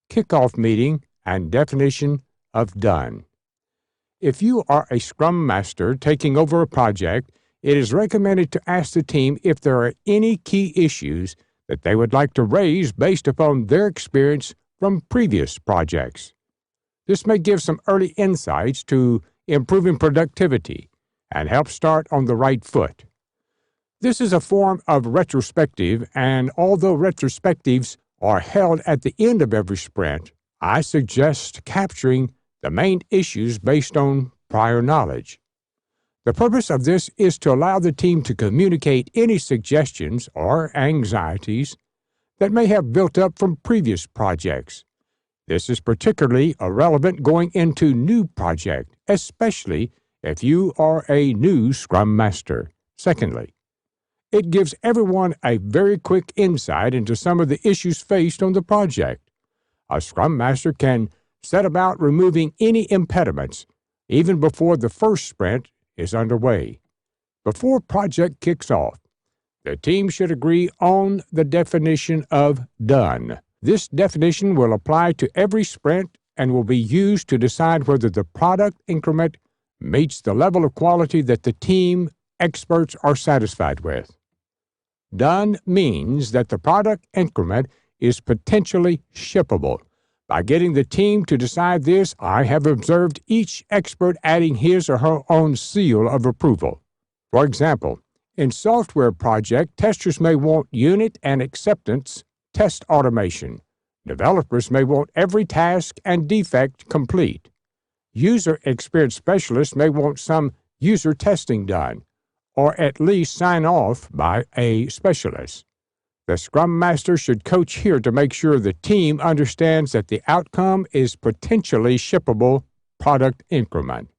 kickoff meeting, and definition of done. If you are a Scrum Master taking over a project, it is recommended to ask the team if there are any key issues that they would like to raise based upon their experience from previous projects. This may give some early insights to improving productivity and help start on the right foot. This is a form of retrospective, and although retrospectives are held at the end of every sprint, I suggest capturing the main issues based on prior knowledge. The purpose of this is to allow the team to communicate any suggestions or anxieties that may have built up from previous projects. This is particularly relevant going into new projects, especially if you are a new Scrum Master. Secondly, it gives everyone a very quick insight into some of the issues faced on the project. A Scrum Master can set about removing any impediments even before the first sprint is underway. Before project kicks off, the team should agree on the definition of done. This definition will apply to every sprint and will be used to decide whether the product increment meets the level of quality that the team experts are satisfied with. Done means that the product increment is potentially shippable. By getting the team to decide this, I have observed each expert adding his or her own seal of approval. For example, in software project, testers may want unit and acceptance test automation. Developers may want every task and defect complete. User experience specialists may want some user testing done, or at least sign off by a specialist. The Scrum Master should coach here to make sure the team understands that the outcome is potentially shippable product increment.